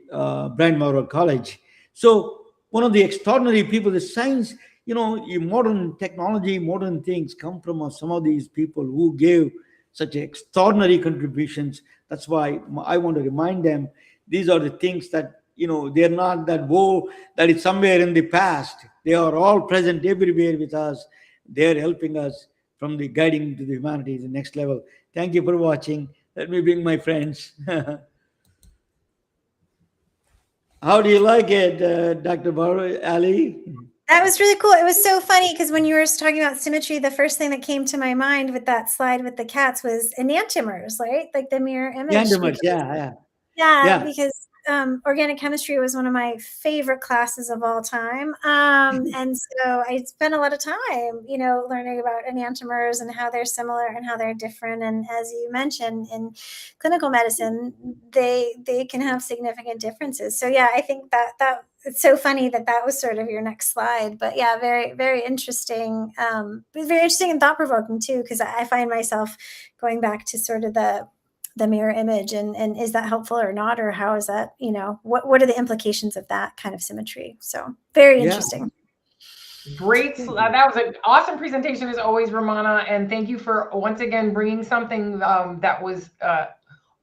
Brand Moore College. So one of the extraordinary people, the science, modern technology, modern things come from some of these people who gave such extraordinary contributions. That's why I want to remind them these are the things that, they're not that woe that it's somewhere in the past. They are all present everywhere with us. They're helping us from the guiding to the humanity, the next level. Thank you for watching. Let me bring my friends. How do you like it, Dr. Barbara, Ali? That was really cool. It was so funny because when you were talking about symmetry, the first thing that came to my mind with that slide with the cats was enantiomers, right? Like the mirror image. Yandemus, yeah. Yeah, because organic chemistry was one of my favorite classes of all time. And so I spent a lot of time, learning about enantiomers and how they're similar and how they're different. And as you mentioned, in clinical medicine, they can have significant differences. So yeah, I think that it's so funny that was sort of your next slide. But yeah, very, very interesting. Very interesting and thought-provoking too, because I find myself going back to sort of the mirror image and is that helpful or not, or how is that, what are the implications of that kind of symmetry? So very interesting. Great. That was an awesome presentation as always, Ramana. And thank you for once again bringing something that was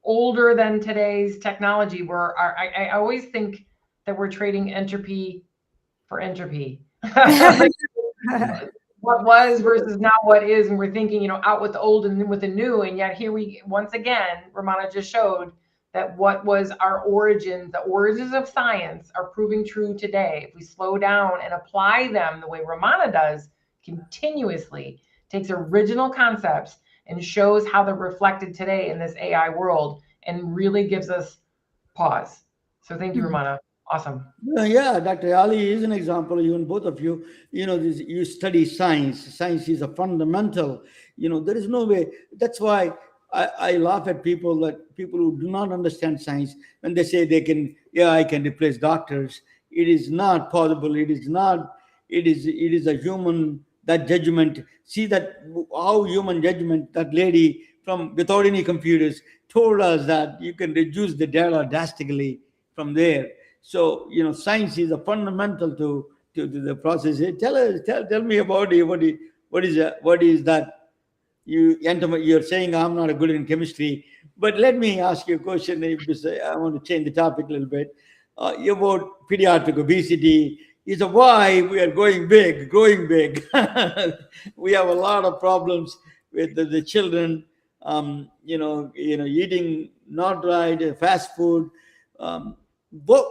older than today's technology, where I always think that we're trading entropy for entropy. What was versus now what is, and we're thinking, out with the old and in with the new. And yet here we, once again, Ramana just showed that what was our origins, the origins of science, are proving true today. If we slow down and apply them the way Ramana does continuously, takes original concepts and shows how they're reflected today in this AI world, and really gives us pause. So thank you, Ramana. Awesome. Yeah, Dr. Ali is an example. Even both of you, you study science. Science is a fundamental. There is no way. That's why I laugh at people who do not understand science when they say I can replace doctors. It is not possible. It is not. It is a human, that judgment. See that how human judgment, that lady from without any computers told us that you can reduce the data drastically from there. So, science is a fundamental to the process. Tell me about it. What is that? You're saying I'm not good in chemistry, but let me ask you a question. I want to change the topic a little bit. About pediatric obesity is why we are growing big. We have a lot of problems with the children. Eating not right, fast food. But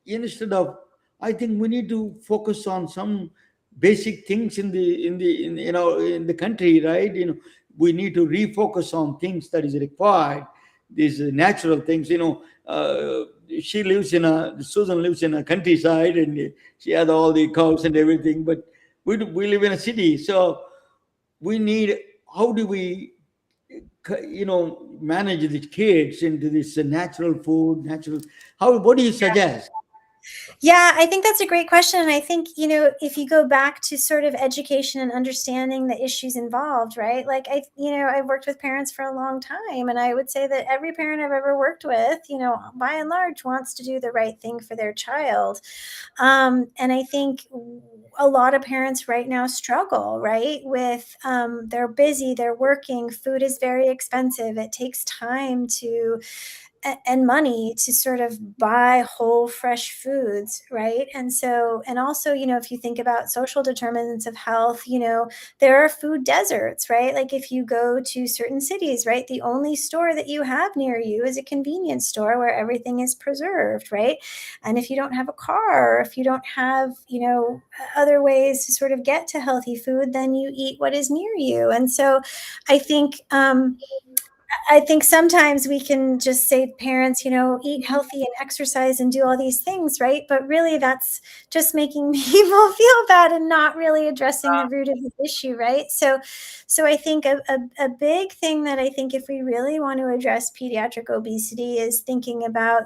instead of, I think we need to focus on some basic things in the country, right? We need to refocus on things that is required, these natural things. Susan lives in a countryside, and she has all the cows and everything, but we live in a city. So we need, how do we manage the kids into this natural food, what do you suggest? Yeah, I think that's a great question. And I think, if you go back to sort of education and understanding the issues involved, right? Like I've worked with parents for a long time, and I would say that every parent I've ever worked with, by and large wants to do the right thing for their child. And I think a lot of parents right now struggle, right? With they're busy, they're working, food is very expensive. It takes time and money to sort of buy whole fresh foods, right? And also, if you think about social determinants of health, there are food deserts, right? Like if you go to certain cities, right, the only store that you have near you is a convenience store where everything is preserved, right? And if you don't have a car, or if you don't have, other ways to sort of get to healthy food, then you eat what is near you. And so I think sometimes we can just say to parents, eat healthy and exercise and do all these things, right? But really that's just making people feel bad and not really addressing the root of the issue, right? So I think a big thing that I think if we really want to address pediatric obesity is thinking about,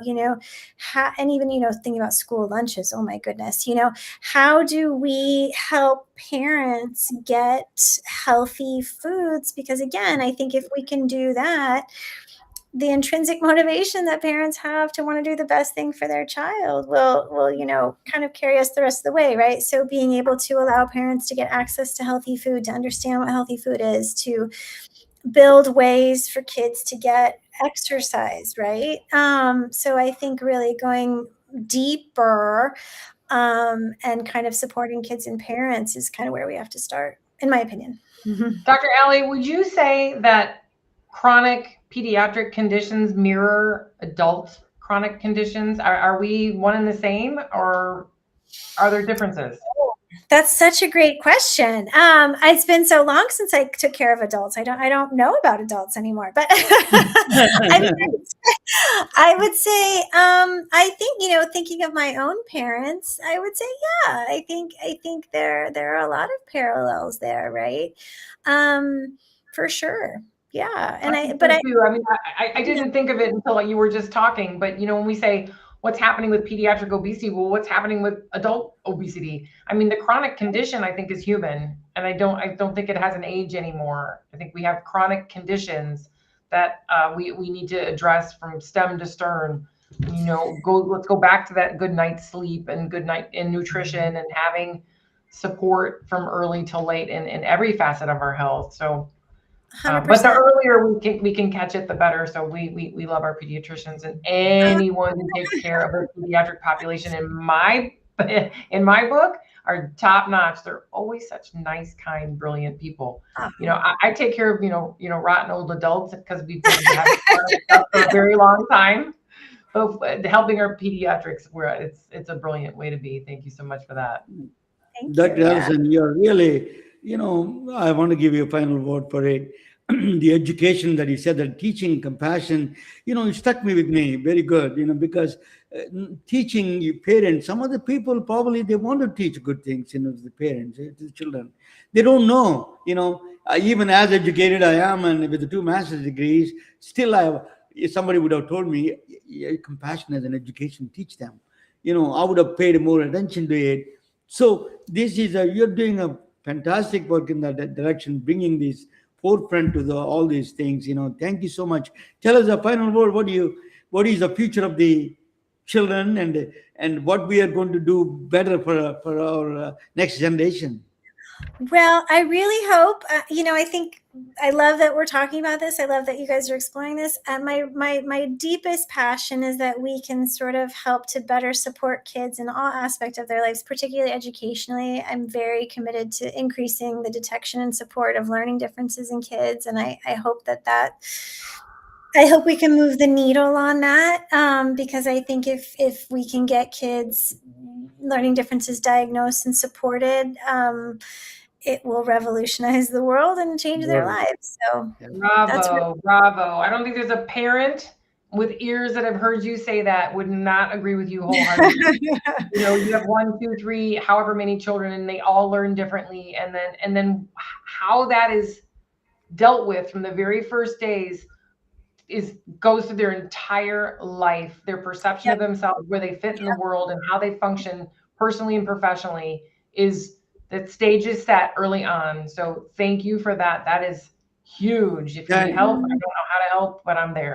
how, and even, thinking about school lunches. Oh my goodness, how do we help parents get healthy foods? Because again, I think if we can do that, the intrinsic motivation that parents have to want to do the best thing for their child will kind of carry us the rest of the way, right? So being able to allow parents to get access to healthy food, to understand what healthy food is, to build ways for kids to get exercise, right? So I think really going deeper and kind of supporting kids and parents is kind of where we have to start, in my opinion. Dr. Ally, would you say that chronic pediatric conditions mirror adult chronic conditions? Are we one and the same, or are there differences? That's such a great question. It's been so long since I took care of adults. I don't know about adults anymore. But I mean, I would say, I think, thinking of my own parents, I would say, yeah, I think there are a lot of parallels there, right? For sure. Yeah. And I mean, I didn't think of it until you were just talking, but when we say what's happening with pediatric obesity, well, what's happening with adult obesity? I mean, the chronic condition, I think, is human, and I don't think it has an age anymore. I think we have chronic conditions that we need to address from stem to stern. Let's go back to that good night's sleep and good night in nutrition and having support from early till late in every facet of our health. So. But the earlier we can catch it, the better. So we love our pediatricians and anyone who takes care of a pediatric population in my book are top notch. They're always such nice, kind, brilliant people. I take care of rotten old adults because we've been having stuff for a very long time. But helping our pediatrics, it's a brilliant way to be. Thank you so much for that. Dr. Allyson, you're really, I want to give you a final word for it. The education that you said, that teaching compassion, it stuck with me very good, because teaching your parents, some of the people probably they want to teach good things, to the parents, to the children. They don't know, even as educated I am, and with the 2 master's degrees, still if somebody would have told me, compassion as an education, teach them, I would have paid more attention to it. So this is you're doing a fantastic work in that direction, bringing this forefront to all these things. Thank you so much. Tell us a final word. What is the future of the children, and what we are going to do better for our next generation? Well, I really hope, I think I love that we're talking about this. I love that you guys are exploring this. My deepest passion is that we can sort of help to better support kids in all aspects of their lives, particularly educationally. I'm very committed to increasing the detection and support of learning differences in kids. And I hope I hope we can move the needle on that, because I think if we can get kids learning differences diagnosed and supported, it will revolutionize the world and change their lives. So Bravo. I don't think there's a parent with ears that have heard you say that would not agree with you wholeheartedly. You have 1, 2, 3, however many children, and they all learn differently. And then how that is dealt with from the very first days goes through their entire life, their perception of themselves, where they fit in the world, and how they function personally and professionally that stage is set early on. So thank you for that. That is huge. If you need help, I don't know how to help, but I'm there.